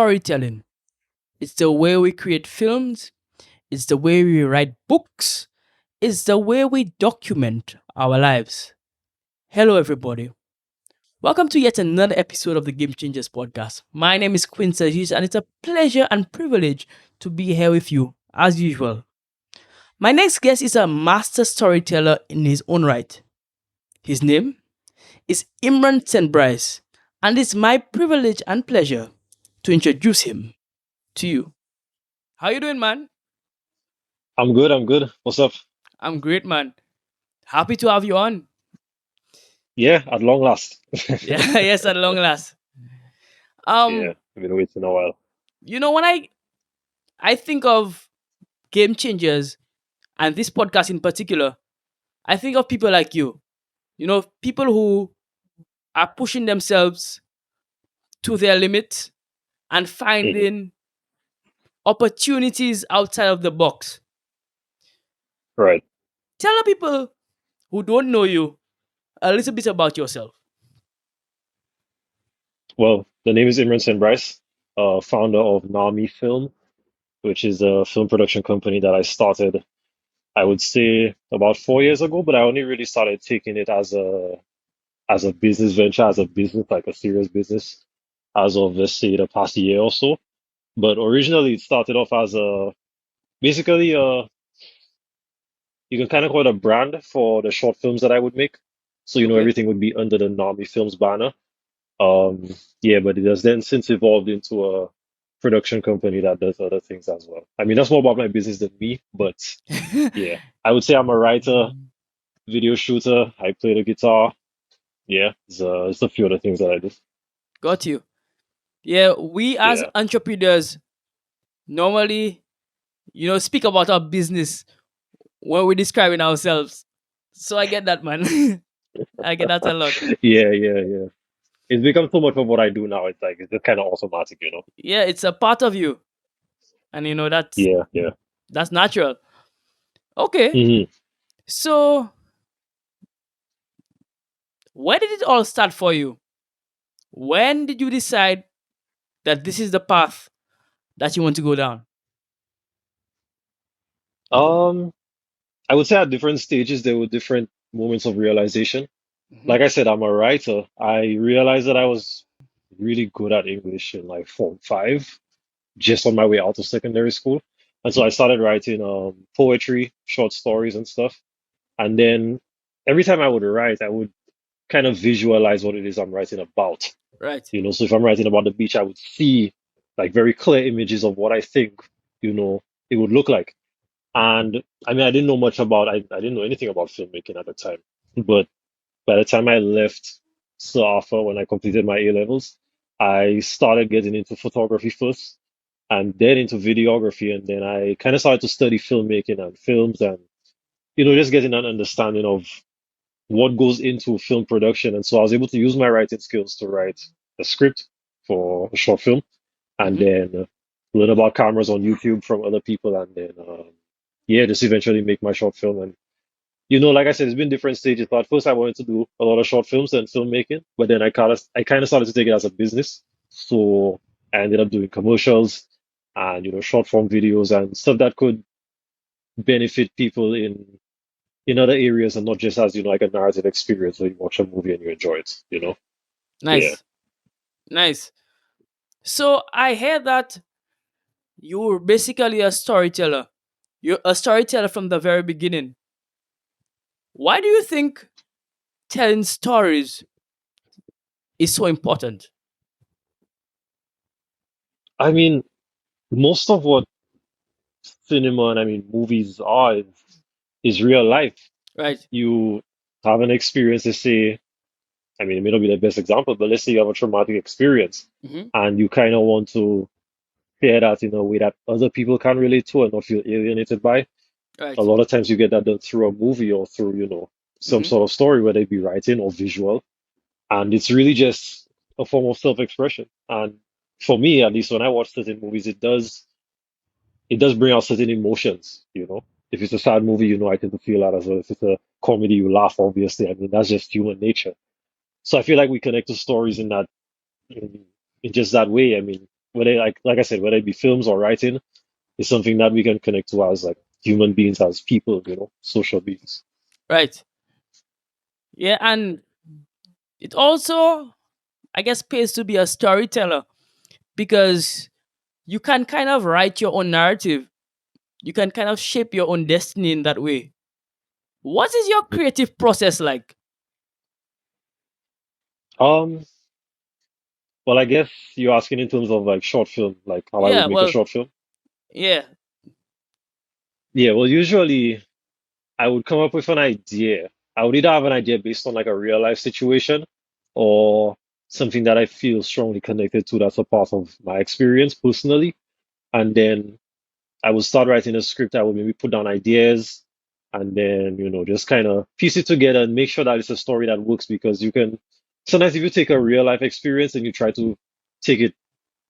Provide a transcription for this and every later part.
storytelling. It's the way we create films, it's the way we write books, it's the way we document our lives. Hello, everybody. Welcome to yet another episode of the Game Changers podcast. My name is Quincy Hughes, and it's a pleasure and privilege to be here with you, as usual. My next guest is a master storyteller in his own right. His name is Imran St. Brice, and it's my privilege and pleasure to introduce him to you. How you doing, man? I'm good. I'm good. What's up? I'm great, man. Happy to have you on. Yeah, at long last. Yeah, yes, at long last. Yeah, Um, I've been waiting a while. when I think of game changers and this podcast in particular, I think of people like you. People who are pushing themselves to their limit and Mhm. finding opportunities outside of the box. Right. Tell the people who don't know you a little bit about yourself. Well, the name is Imran St. Brice, founder of Nami Film, which is a film production company that I started, I would say, about 4 years ago, but I only really started taking it as a business venture, as a business, like a serious business, as of let's say the past year or so. But originally it started off as a basically you can kind of call it a brand for the short films that I would make. So, Okay. everything would be under the Nami Films banner. Um, yeah, but it has then since evolved into a production company that does other things as well. I mean, that's more about my business than me, but yeah, I would say I'm a writer, video shooter. I play the guitar. Yeah, it's a few other things that I do. Got you. Yeah, we as Yeah, entrepreneurs normally, speak about our business when we're describing ourselves. So I get that, man. I get that a lot. yeah. It's become so much of what I do now. It's like it's just kind of automatic. Yeah, it's a part of you, and Yeah. that's natural. Okay, hmm so where did it all start for you? When did you decide that this is the path that you want to go down? Um, I would say at different stages there were different moments of realization. Hmm. Like I said, I'm a writer. I realized that I was really good at English in like Form 5, just on my way out of secondary school. And so Hmm. I started writing poetry, short stories and stuff. And then every time I would write, I would kind of visualize what it is I'm writing about. Right. So if I'm writing about the beach, I would see like very clear images of what I think, it would look like. And I mean, I didn't know anything about filmmaking at the time. But by the time I left SAFA when I completed my A levels, I started getting into photography first and then into videography. And then I kind of started to study filmmaking and films and, just getting an understanding of what goes into film production. And so I was able to use my writing skills to write a script for a short film and Hmm. then learn about cameras on YouTube from other people. And then, yeah, just eventually make my short film. And like I said, it's been different stages. But at first, I wanted to do a lot of short films and filmmaking, but then I kind of started to take it as a business. So I ended up doing commercials and short form videos and stuff that could benefit people in other areas and not just as like a narrative experience where you watch a movie and you enjoy it. Yeah. Nice. Nice. So I heard that you're basically a storyteller. You're a storyteller from the very beginning. Why do you think telling stories is so important? I mean, most of what cinema and I mean movies are is real life. Right. You have an experience to say. I mean, it may not be the best example, but let's say you have a traumatic experience Hmm. and you kind of want to share that in a way that other people can relate to and not feel alienated by. A Right. lot of times you get that done through a movie or through, some Hmm. sort of story, whether it be writing or visual. And it's really just a form of self-expression. And for me, at least when I watch certain movies, it does bring out certain emotions. If it's a sad movie, I tend to feel that as well. If it's a comedy, you laugh, obviously. I mean, that's just human nature. So I feel like we connect to stories in that in just that way. I mean, whether I said, whether it be films or writing, is something that we can connect to as like human beings, as people, social beings. Right. Yeah, and it also, I guess, pays to be a storyteller because you can kind of write your own narrative. You can kind of shape your own destiny in that way. What is your creative process like? Um, well, I guess you're asking in terms of like short film, like how I would Yeah, make a well, short film. yeah. Yeah, well, usually I would come up with an idea. I would either have an idea based on like a real life situation or something that I feel strongly connected to that's a part of my experience personally. And then I would start writing a script. I would maybe put down ideas and then, just kind of piece it together and make sure that it's a story that works because you can sometimes if you take a real life experience and you try to take it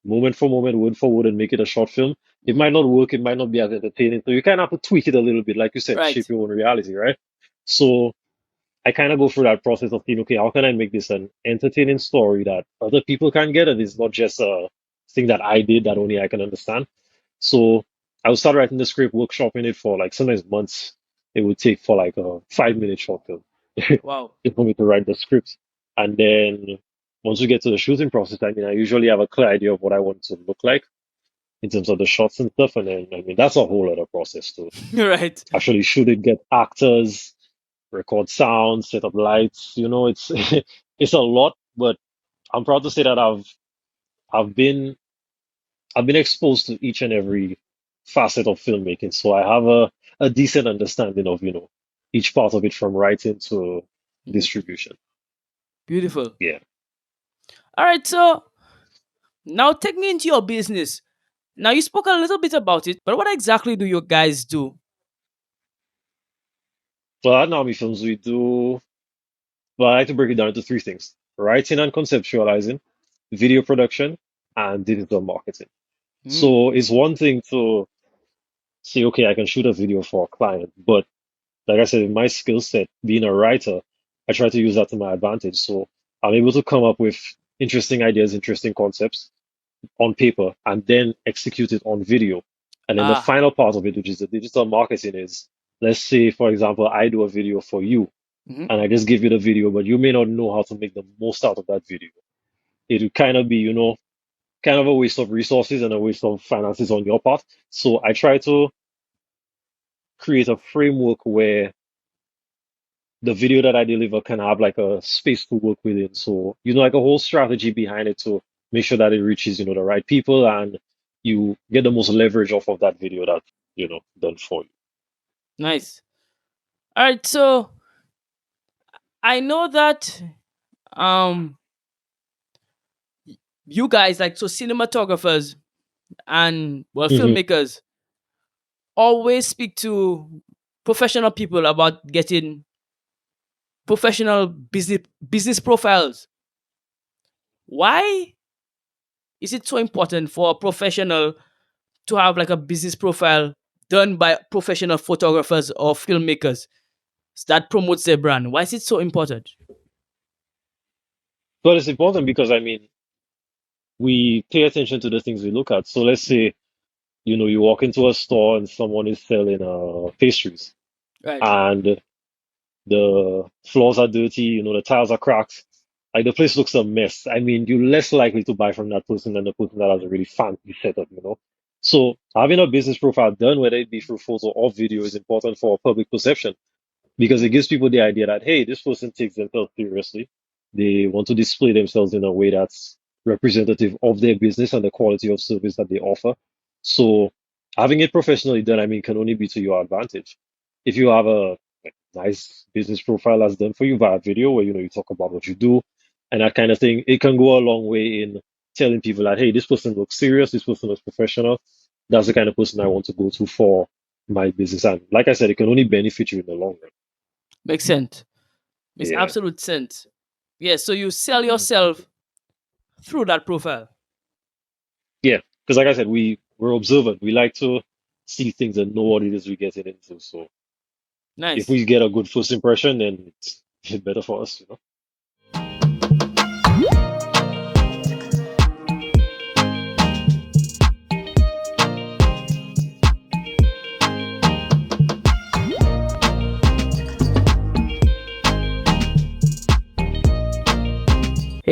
moment for moment, word for word, and make it a short film, it might not work. It might not be as entertaining. So you kind of have to tweak it a little bit, like you said, shape Right. your own reality, right? So I kind of go through that process of thinking, okay, how can I make this an entertaining story that other people can get, and it's not just a thing that I did that only I can understand. So I would start writing the script, workshopping it for like sometimes months. It would take for like a 5 minute short film Wow. for me to write the script. And then once we get to the shooting process, I mean, I usually have a clear idea of what I want it to look like in terms of the shots and stuff. And then, I mean, that's a whole other process to Right. actually shoot it, get actors, record sound, set up lights. It's it's a lot, but I'm proud to say that I've been I've been exposed to each and every facet of filmmaking, so I have a decent understanding of each part of it from writing to Mhm. distribution. Beautiful. Yeah. All right, so now take me into your business. Now you spoke a little bit about it, but what exactly do you guys do? So at Nami Films, we do. Well, I like to break it down into three things: writing and conceptualizing, video production, and digital marketing. Mm. So it's one thing to say, okay, I can shoot a video for a client, but like I said, in my skill set, being a writer, I try to use that to my advantage. So I'm able to come up with interesting ideas, interesting concepts on paper, and then execute it on video. And then the Ah. final part of it, which is the digital marketing, is let's say, for example, I do a video for you, Mhm. and I just give you the video, but you may not know how to make the most out of that video. It would kind of be, kind of a waste of resources and a waste of finances on your part. So I try to create a framework where the video that I deliver can have like a space to work within. So, like a whole strategy behind it to make sure that it reaches, the right people and you get the most leverage off of that video that, done for you. Nice. All right, so I know that um you guys, like, so cinematographers and, well, Hmm. filmmakers always speak to professional people about getting professional business profiles. Why is it so important for a professional to have like a business profile done by professional photographers or filmmakers that promotes their brand? Why is it so important? But it's important because, I mean, we pay attention to the things we look at. So let's say, you walk into a store and someone is selling pastries Right. and the floors are dirty, the tiles are cracked. Like the place looks a mess. I mean, you're less likely to buy from that person than the person that has a really fancy setup. So having a business profile done, whether it be through photo or video, is important for public perception because it gives people the idea that, hey, this person takes themselves seriously. They want to display themselves in a way that's representative of their business and the quality of service that they offer. So having it professionally done, I mean, can only be to your advantage. If you have a nice business profile that's done for you via video where you talk about what you do and that kind of thing, it can go a long way in telling people that, hey, this person looks serious, this person looks professional. That's the kind of person I want to go to for my business. And like I said, it can only benefit you in the long run. Makes sense. Makes Yeah. absolute sense. Yeah, so you sell yourself through that profile. Yeah. Because like I said, we're observant. We like to see things and know what it is we're getting into. So if Nice. we get a good first impression, then it's better for us.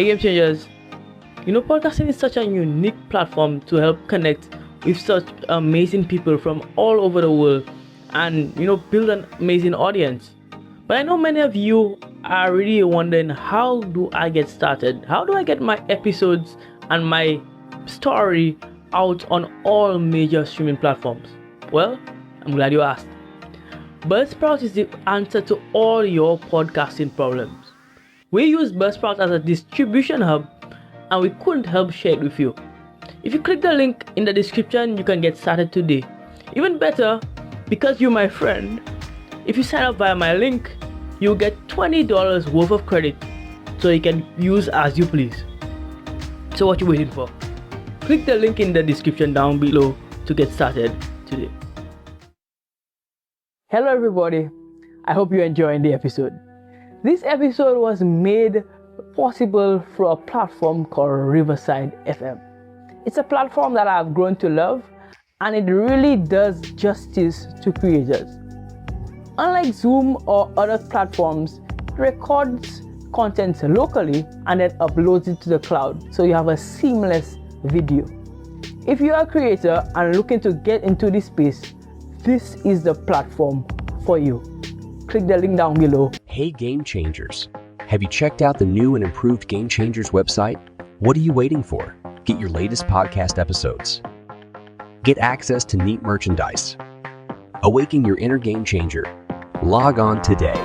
Game Changers. Podcasting is such a unique platform to help connect with such amazing people from all over the world and, build an amazing audience. But I know many of you are really wondering, how do I get started? How do I get my episodes and my story out on all major streaming platforms? Well, I'm glad you asked. Buzzsprout is the answer to all your podcasting problems. We use Buzzsprout as a distribution hub, and we couldn't help share it with you. If you click the link in the description, you can get started today. Even better, because you're my friend, if you sign up via my link, you'll get $20 worth of credit, so you can use as you please. So what you waiting for? Click the link in the description down below to get started today. Hello everybody, I hope you're enjoying the episode. This episode was made possible through a platform called Riverside FM. It's a platform that I've grown to love, and it really does justice to creators. Unlike Zoom or other platforms, it records content locally and then uploads it to the cloud, so you have a seamless video. If you are a creator and looking to get into this space, this is the platform for you. Click the link down below. Hey Game Changers! Have you checked out the new and improved Game Changers website? What are you waiting for? Get your latest podcast episodes. Get access to neat merchandise. Awaken your inner game changer. Log on today.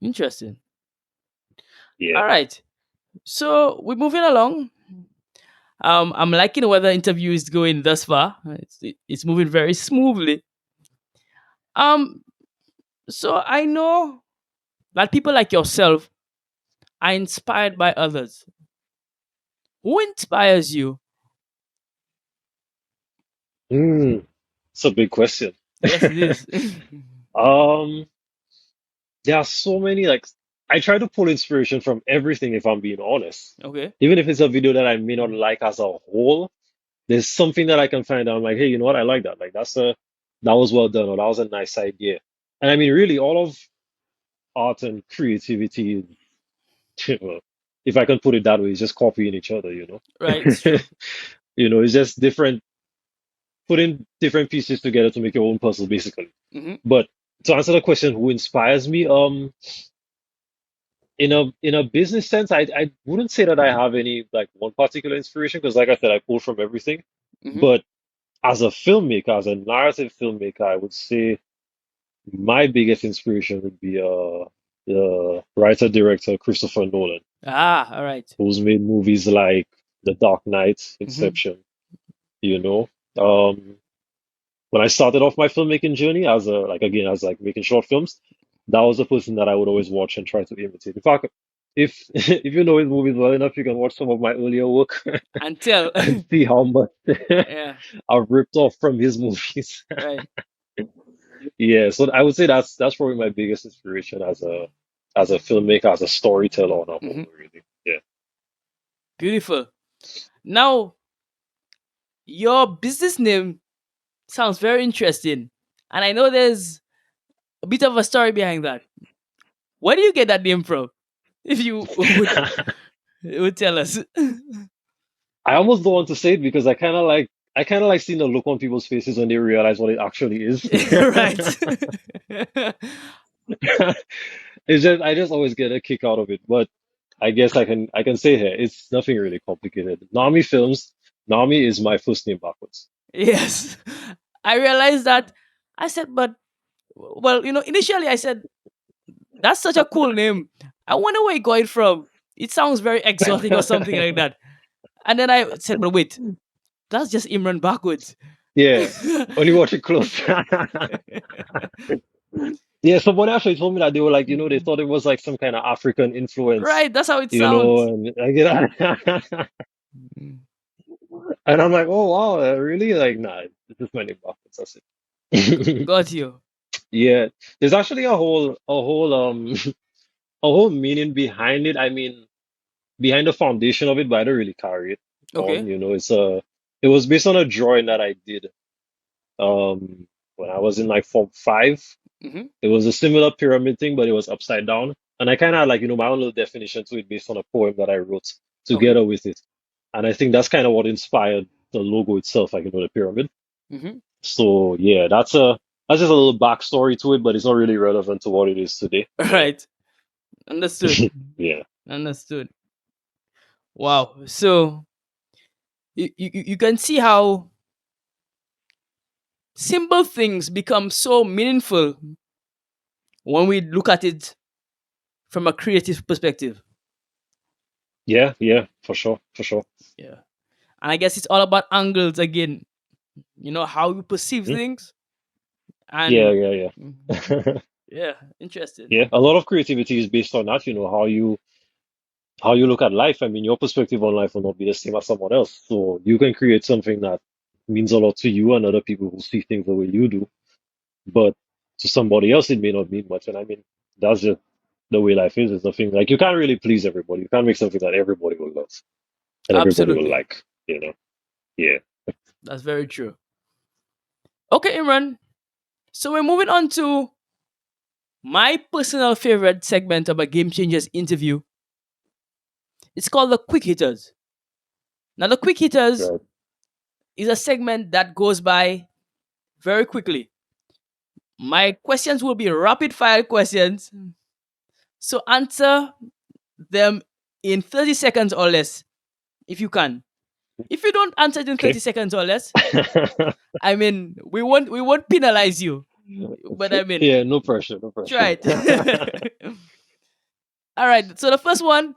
Interesting. Yeah. All right. So we're moving along. I'm liking where the interview is going thus far. It's moving very smoothly. Um, so I know that people like yourself are inspired by others. Who inspires you? It's a big question. Yes, it is. Um, there are so many, like, I try to pull inspiration from everything if I'm being honest. Okay. Even if it's a video that I may not like as a whole, there's something that I can find out. I'm like, hey, you know what? I like that. Like that was well done, or that was a nice idea. And I mean, really, all of art and creativity, well, if I can put it that way, is just copying each other, you know? Right. It's true. It's just putting different pieces together to make your own puzzle, basically. Hmm. But to answer the question, who inspires me? In a business sense, I wouldn't say that I have any like one particular inspiration because, like I said, I pull from everything. Hmm. But as a filmmaker, as a narrative filmmaker, I would say my biggest inspiration would be the writer director Christopher Nolan, Ah, all right. who's made movies like The Dark Knight, Mm-hmm. Inception. You know, when I started off my filmmaking journey as like making short films, that was the person that I would always watch and try to imitate. In fact, if if you know his movies well enough, you can watch some of my earlier work Until. and see how much Yeah. I've ripped off from his movies. Right. Yeah, so I would say that's probably my biggest inspiration as a filmmaker, as a storyteller on a whole, Hmm. really. Yeah. Beautiful. Now, your business name sounds very interesting, and I know there's a bit of a story behind that. Where do you get that name from? If you would tell us. I almost don't want to say it because I kind of like seeing the look on people's faces when they realize what it actually is. Right. It's just I just always get a kick out of it. But I guess I can say here it's nothing really complicated. Nami Films. Nami is my first name backwards. Yes. I realized that. I said, but, well, initially I said, that's such a cool name. I wonder where you got it from. It sounds very exotic or something like that. And then I said, but wait, that's just Imran backwards. Yeah, when you watch it close. Yeah, somebody actually told me that they were like, they thought it was like some kind of African influence, Right, that's how it sounds. and I get and I'm like, oh wow, really? Like, nah, this is my name backwards. That's it. Got you. Yeah, there's actually a whole meaning behind it. I mean, behind the foundation of it, but I don't really carry it on. Okay. It was based on a drawing that I did when I was in like Form 5. Mm-hmm. It was a similar pyramid thing, but it was upside down. And I kind of had like, my own little definition to it based on a poem that I wrote Okay. together with it. And I think that's kind of what inspired the logo itself, like, the pyramid. Mm-hmm. So yeah, that's just a little backstory to it, but it's not really relevant to what it is today. All right. Understood. Yeah. Understood. Wow. So you can see how simple things become so meaningful when we look at it from a creative perspective. Yeah, yeah, for sure, for sure. Yeah. And I guess it's all about angles again. How you perceive Hmm? things. Yeah, And yeah, Mhm. yeah. Yeah, interesting. Yeah, a lot of creativity is based on that, how you look at life. I mean, your perspective on life will not be the same as someone else. So you can create something that means a lot to you and other people who see things the way you do, but to somebody else it may not mean much. And I mean, that's just the way life is. It's nothing like you can't really please everybody. You can't make something that everybody will love and everybody will Absolutely. like. Yeah. That's very true. Okay, Imran. So we're moving on to my personal favorite segment of a Game Changers interview. It's called the Quick Hitters. Now, the Quick Hitters Right. is a segment that goes by very quickly. My questions will be rapid fire questions. So answer them in 30 seconds or less if you can. If you don't answer it in 30 Okay. seconds or less, I mean, we won't penalize you. But I mean, Yeah, no pressure, no try pressure. it. All right. So the first one,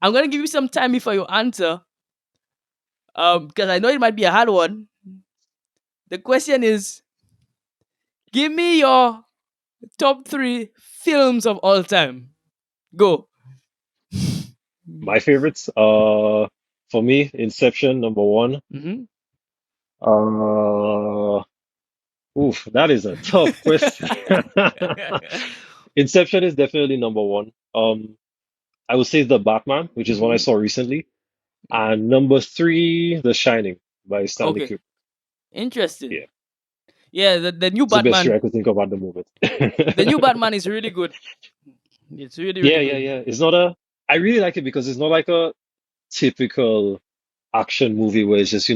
I'm gonna give you some time before you answer. Because I know it might be a hard one. The question is, give me your top three films of all time. Go. My favorites, for me, Inception number one. Mm-hmm. Uh, that is a tough question. Inception is definitely number one. I would say The Batman, which is one I Mm-hmm. saw recently, and number three, The Shining by Stanley Okay. Kubrick. Interesting. Yeah, Yeah, the new it's the best year I Batman. could think of at the moment. The new Batman is really good. It's really, really Yeah, yeah, good. yeah. It's not a. I really like it because it's not like a typical action movie where it's just,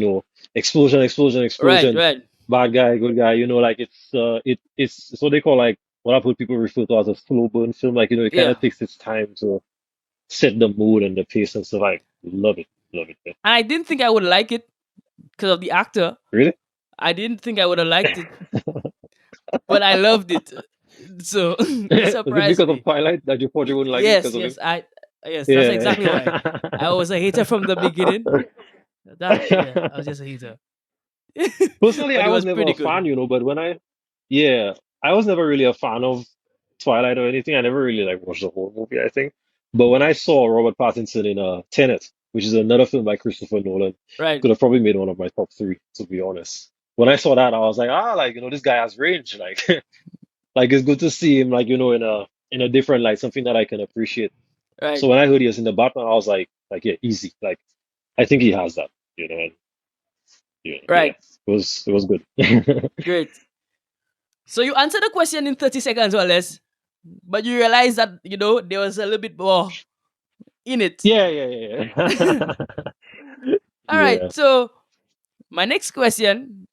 explosion, explosion, Right, explosion, right. bad guy, good guy, like it's what they call, like, what I've heard people refer to as a slow burn film. Like, it kind Yeah. of takes its time to set the mood and the pace and stuff. I love it. Love it. Yeah. And I didn't think I would like it because of the actor. Really? I didn't think I would have liked it, but I loved it. So it Was it surprised because of me. Twilight that you thought you wouldn't like it Yes, because of him? yes, yes, that's exactly why. Yeah. I was a hater from the beginning. Yeah, I was just a hater. Personally, But I it was was never pretty a good. fan, but yeah, I was never really a fan of Twilight or anything. I never really like watched the whole movie, I think. But when I saw Robert Pattinson in Tenet, which is another film by Christopher Nolan, Right. could have probably made one of my top three, to be honest. When I saw that, I was like, like, this guy has range. Like, like it's good to see him, like, in a different light, something that I can appreciate. Right. So when I heard he was in the Batman, I was like, yeah, easy. Like, I think he has that, and yeah, Right. it was good. Great. So you answered the question in 30 seconds or less, but you realize that, there was a little bit more in it. Yeah, yeah, yeah, yeah. All right. Yeah. So my next question,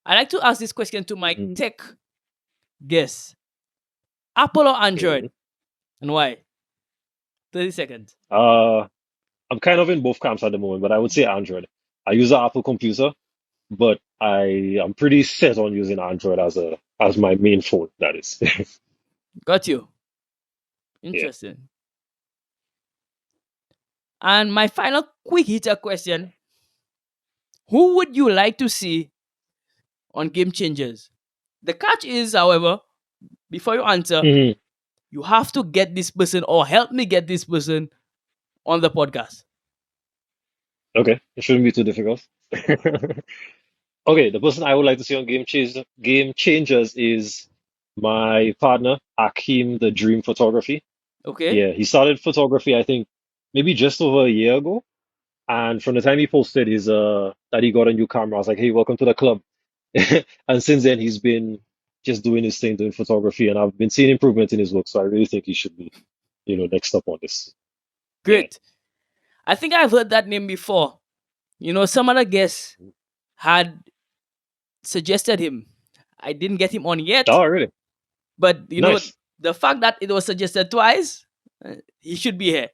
I like to ask this question to my Mhm. tech guests: Apple or Mhm. Android, and why? 30 seconds. Uh, I'm kind of in both camps at the moment, but I would say Android. I use an Apple computer, but I'm pretty set on using Android as my main phone. That is. Got you. Yeah. Interesting. And my final quick hitter question: who would you like to see on Game Changers? The catch is, however, before you answer, Mhm. you have to get this person or help me get this person on the podcast. Okay, it shouldn't be too difficult. Okay, the person I would like to see on Game Changers is my partner, Akeem the Dream Photography. Okay. Yeah, he started photography, I think, maybe just over a year ago. And from the time he posted his that he got a new camera, I was like, hey, welcome to the club. And since then he's been just doing his thing, doing photography, and I've been seeing improvement in his work. So I really think he should be, next up on this. Yeah. Great. I think I've heard that name before. Some other guests had suggested him. I didn't get him on yet, Oh, really? but Nice. the fact that it was suggested twice, he should be here.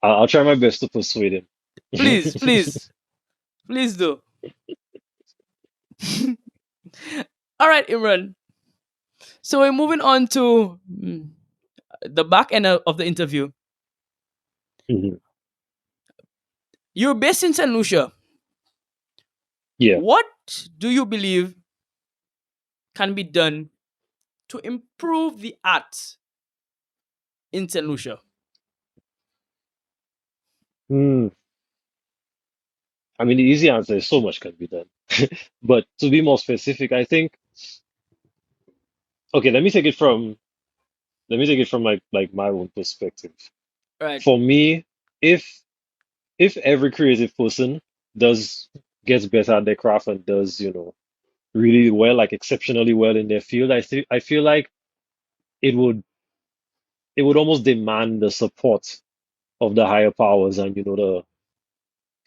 I'll try my best to persuade Please, him. please, please do. All right, Imran. So we're moving on to the back end of the interview. Mhm. You're based in St. Lucia. Yeah. What do you believe can be done to improve the arts in St. Lucia? Hmm. I mean, the easy answer is so much can be done. But to be more specific, I think, okay, let me take it from like my own perspective. Right, For me, if if every creative person does gets better at their craft and does, really well, like exceptionally well in their field, I feel like it would it would almost demand the support of the higher powers and the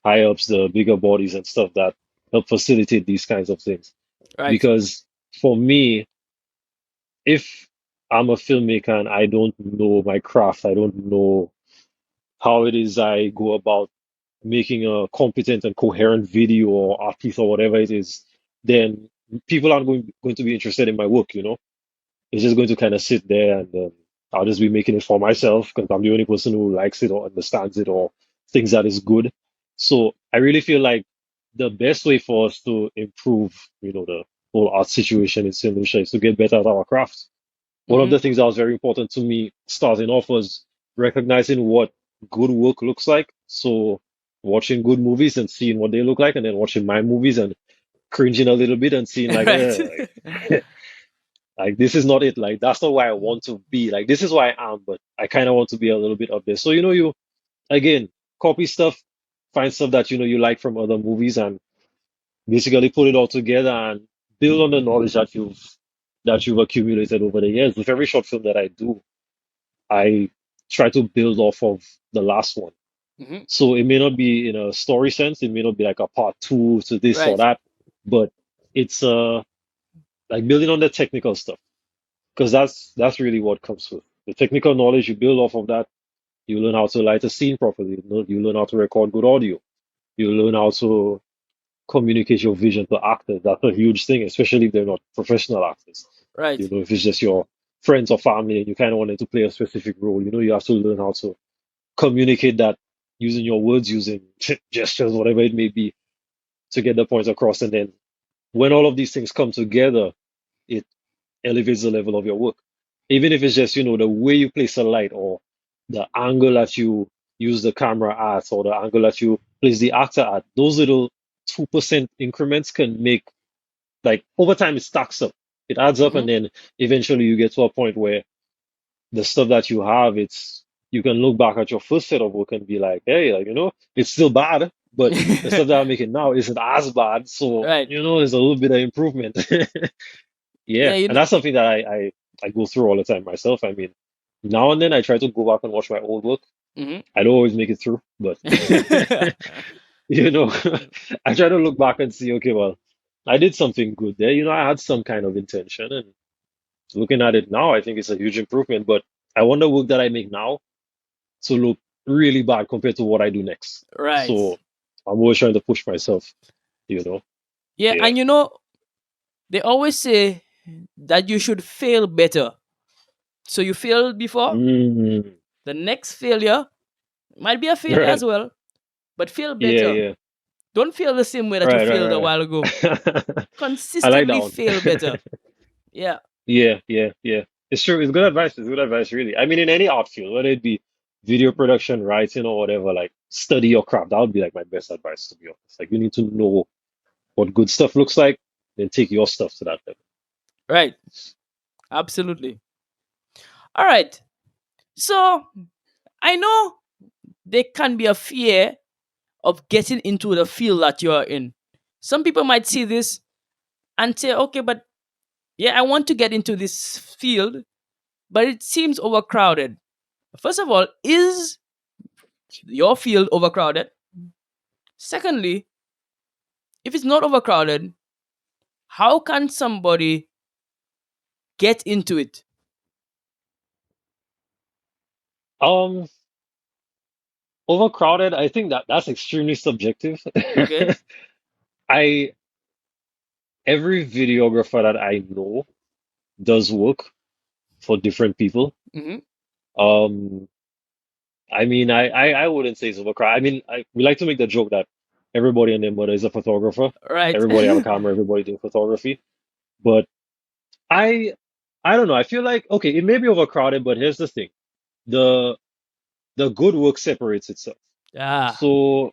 higher ups, the bigger bodies and stuff that help facilitate these kinds of things. right. Because for me, if I'm a filmmaker and I don't know my craft, I don't know how it is I go about making a competent and coherent video or art piece or whatever it is, then people aren't going to be interested in my work. It's just going to kind of sit there and I'll just be making it for myself because I'm the only person who likes it or understands it or thinks that is good. So I really feel like the best way for us to improve, the whole art situation in St. Lucia is to get better at our craft. One of Mm-hmm. the things that was very important to me starting off was recognizing what good work looks like. So watching good movies and seeing what they look like, and then watching my movies and cringing a little bit and seeing like, Right. like this is not it. Like that's not where I want to be. Like this is why I am, but I kind of want to be a little bit up there. So you again copy stuff, find stuff that you like from other movies, and basically put it all together and build on the knowledge that you've accumulated over the years. With every short film that I do, I try to build off of the last one. Hmm. So it may not be in a story sense, it may not be like a part two to this or Right. that, but it's like building on the technical stuff because that's really what comes with the technical knowledge. You build off of that. You learn how to light a scene properly. You learn how to record good audio. You learn how to communicate your vision to actors. That's a huge thing, especially if they're not professional actors. Right. If it's just your friends or family and you kind of wanted to play a specific role, you have to learn how to communicate that using your words, using gestures, whatever it may be, to get the points across. And then when all of these things come together, it elevates the level of your work. Even if it's just, the way you place a light or the angle that you use the camera at or the angle that you place the actor at, those little 2% increments can make, like, over time it stacks up. It adds up, Hmm. and then eventually you get to a point where the stuff that you have, you can look back at your first set of work and be like, hey, like, it's still bad, but the stuff that I'm making now isn't as bad. So, Right. there's a little bit of improvement. Yeah. Yeah, and that's something that I go through all the time myself. I mean, now and then I try to go back and watch my old work. Hmm. I don't always make it through, but you know, I try to look back and see, okay, well, I did something good there. I had some kind of intention, and looking at it now, I think it's a huge improvement. But I want the work that I make now to look really bad compared to what I do next. Right. So I'm always trying to push myself, you know. Yeah, Yeah. and they always say that you should fail better. So you failed before, Mm, the next failure might be a failure as right. well, but fail Yeah, better. yeah. Don't fail the same way that you Right, failed a right, while ago. right. I like that Consistently one. fail better. Yeah. Yeah, yeah, yeah. It's true. It's good advice. It's good advice, really. I mean, in any art field, whether it be video production, writing, or whatever, like study your craft. That would be like my best advice, to be honest. Like you need to know what good stuff looks like, then take your stuff to that level. Right. Absolutely. All right. So I know there can be a fear of getting into the field that you are in. Some people might see this and say, okay, but yeah, I want to get into this field, but it seems overcrowded. First of all, is your field overcrowded? Secondly, if it's not overcrowded, how can somebody get into it? Um, Overcrowded, I think that's extremely subjective. Okay. I Every videographer that I know does work for different people. Hmm. Um, I wouldn't say it's overcrowded. We like to make the joke that everybody and their mother is a photographer. Right. Everybody have a camera, everybody doing photography. But I I don't know. I feel like okay, it may be overcrowded, but here's the thing. The the good work separates itself. Ah, So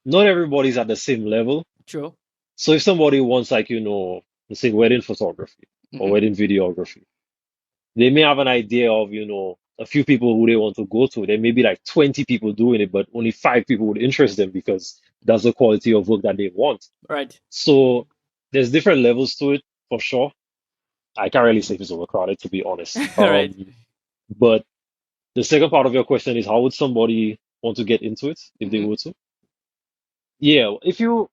not everybody's at the same level. true. So if somebody wants like, let's say wedding photography or Hmm. wedding videography, they may have an idea of, a few people who they want to go to. There may be like 20 people doing it, but only 5 people would interest them because that's the quality of work that they want. Right. So there's different levels to it for sure. I can't really say if it's overcrowded, to be honest. Right. But the second part of your question is how would somebody want to get into it if they Hmm. were to? Yeah, if you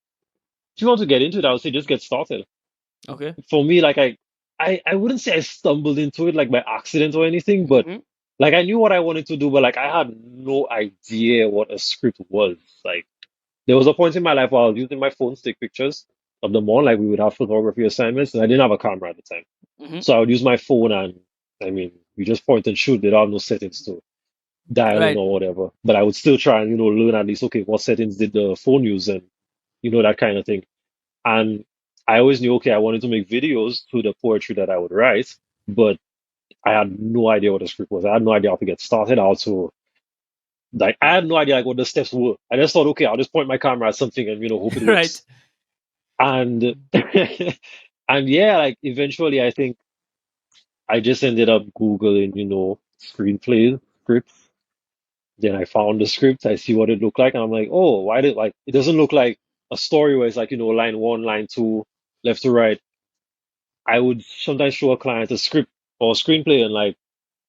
want to get into it, I would say just get started. Okay. For me, like I wouldn't say I stumbled into it like by accident or anything, but Hmm. like I knew what I wanted to do, but like I had no idea what a script was. Like there was a point in my life where I was using my phone to take pictures of them all, like we would have photography assignments, and I didn't have a camera at the time. Hmm. So I would use my phone and we just point and shoot. There are no settings to dial in Right. or whatever. But I would still try and, learn at least, okay, what settings did the phone use and that kind of thing. And I always knew, okay, I wanted to make videos to the poetry that I would write, but I had no idea what the script was. I had no idea how to get started, how to like I had no idea like what the steps were. I just thought, okay, I'll just point my camera at something and hope it Right. works. And and yeah, like eventually I think I just ended up Googling, screenplay scripts. Then I found the script, I see what it looked like, and I'm like, oh, why did like it doesn't look like a story where it's like, line one, line two, left to right. I would sometimes show a client a script or a screenplay and like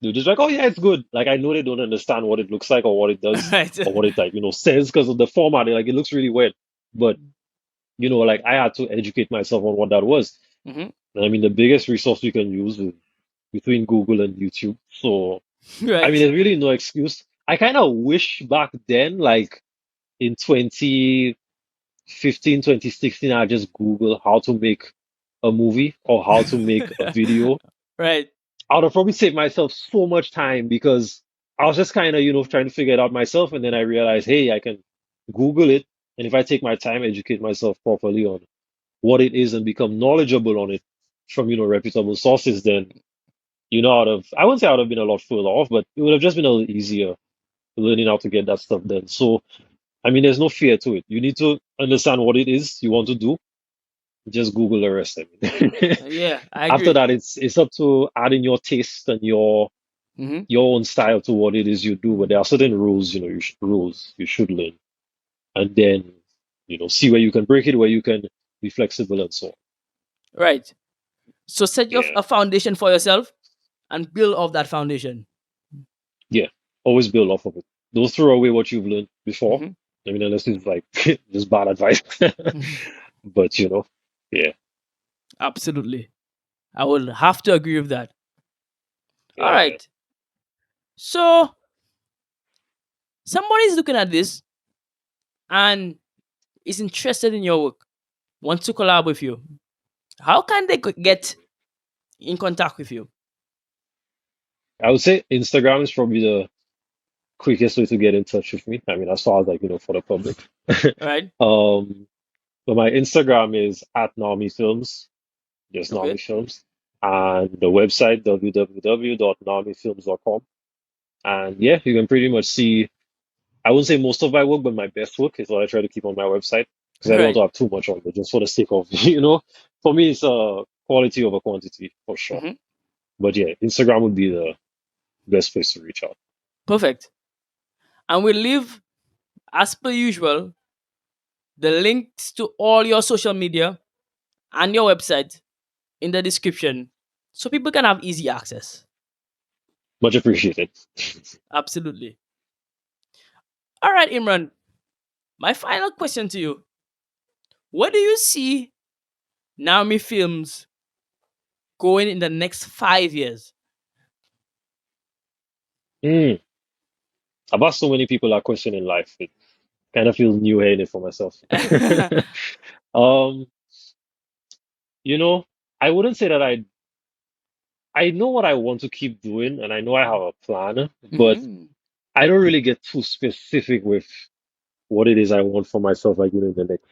they're just like, oh yeah, it's good. Like I know they don't understand what it looks like or what it does Right. or what it like, says because of the format. Like it looks really weird. But like I had to educate myself on what that was. Hmm. And the biggest resource we can use is between Google and YouTube. So Right. there's really no excuse. I kind of wish back then, like in 2015, 2016, I just Google how to make a movie or how to make a video. Right. I would have probably saved myself so much time because I was just kind of, trying to figure it out myself. And then I realized, hey, I can Google it. And if I take my time, educate myself properly on what it is and become knowledgeable on it from, reputable sources, then, I wouldn't say I would have been a lot further off, but it would have just been a little easier learning how to get that stuff done. So, there's no fear to it. You need to understand what it is you want to do. Just Google the rest. Yeah, I After agree. that, it's up to adding your taste and Hmm. your own style to what it is you do. But there are certain rules, rules you should learn, and then see where you can break it, where you can be flexible, and so on. Right. So set your Yeah, a foundation for yourself and build off that foundation. yeah. Always build off of it. Don't throw away what you've learned before. Hmm. Unless it's like just bad advice. But yeah, Absolutely. I will have to agree with that. All yeah, right. So somebody is looking at this and is interested in your work, wants to collab with you. How can they get in contact with you? I would say Instagram is probably the quickest way to get in touch with me. As far as like for the public. Right? Um, but my Instagram is at Nami Films, just Nami Okay. Films, and the website www.namifilms.com. And yeah, you can pretty much see. I wouldn't say most of my work, but my best work is what I try to keep on my website because I don't want Right. to have too much on it, just for the sake of For me, it's quality over quantity for sure. Hmm. But yeah, Instagram would be the best place to reach out. Perfect. And we'll leave, as per usual, the links to all your social media and your website in the description so people can have easy access. Much appreciated. Absolutely. All right, Imran, my final question to you. Where do you see Nami Films going in the next 5 years? Mm. I've asked so many people that question in life. It kind of feels new headed for myself. um, you know, I wouldn't say that I know what I want to keep doing and I know I have a plan, but Mhm. I don't really get too specific with what it is I want for myself, like in the next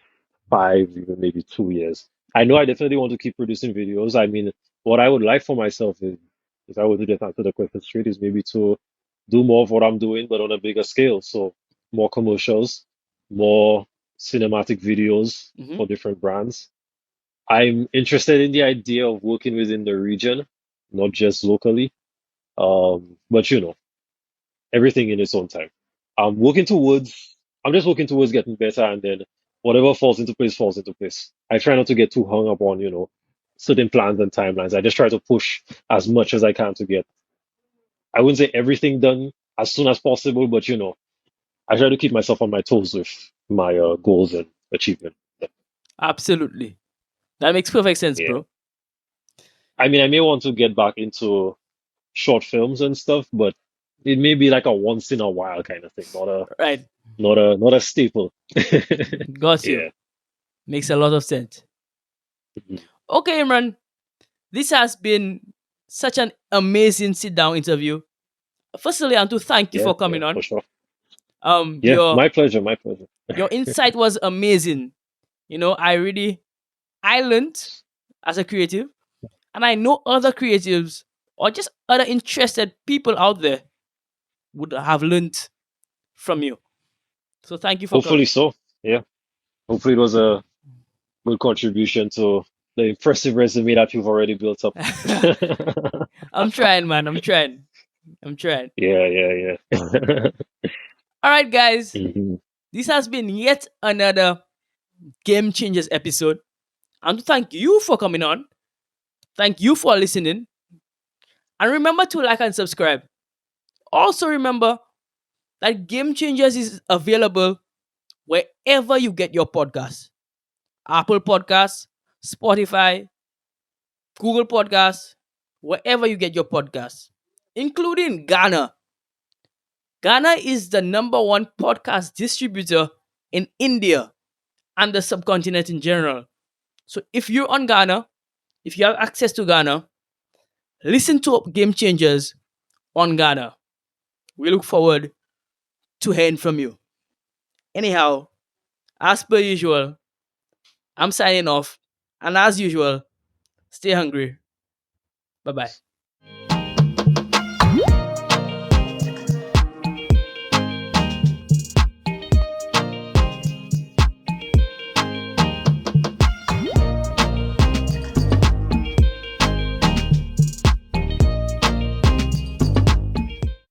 5, even maybe 2 years. I know I definitely want to keep producing videos. I mean, what I would like for myself is, if I were to just answer the question straight, is maybe to do more of what I'm doing, but on a bigger scale. So more commercials, more cinematic videos Mhm. for different brands. I'm interested in the idea of working within the region, not just locally. But everything in its own time. I'm working towards, I'm just working towards getting better, and then whatever falls into place. I try not to get too hung up on, certain plans and timelines. I just try to push as much as I can to get, I wouldn't say everything done as soon as possible, but I try to keep myself on my toes with my goals and achievement. Absolutely. That makes perfect sense, Yeah. bro. I mean, I may want to get back into short films and stuff, but it may be like a once in a while kind of thing, Right. not a staple. Got you. Yeah. Makes a lot of sense. Mhm. Okay, Imran. This has been such an amazing sit down interview. Firstly, and to thank you Yeah, for yeah, coming for on. sure. Um, Yeah, your my pleasure, my pleasure. your insight was amazing. I learned as a creative, and I know other creatives or just other interested people out there would have learned from you. So thank you for Hopefully coming. so. Yeah. Hopefully it was a good contribution to the impressive resume that you've already built up. I'm trying, man. I'm trying. I'm trying. Yeah, yeah, yeah. All right, guys. Mhm. This has been yet another Game Changers episode. And to thank you for coming on. Thank you for listening. And remember to like and subscribe. Also, remember that Game Changers is available wherever you get your podcasts: Apple Podcasts, Spotify, Google Podcasts, wherever you get your podcasts, including Gaana. Gaana is the number one podcast distributor in India and the subcontinent in general. So if you're on Gaana, if you have access to Gaana, listen to Game Changers on Gaana. We look forward to hearing from you. Anyhow, as per usual, I'm signing off. And as usual, stay hungry. Bye bye.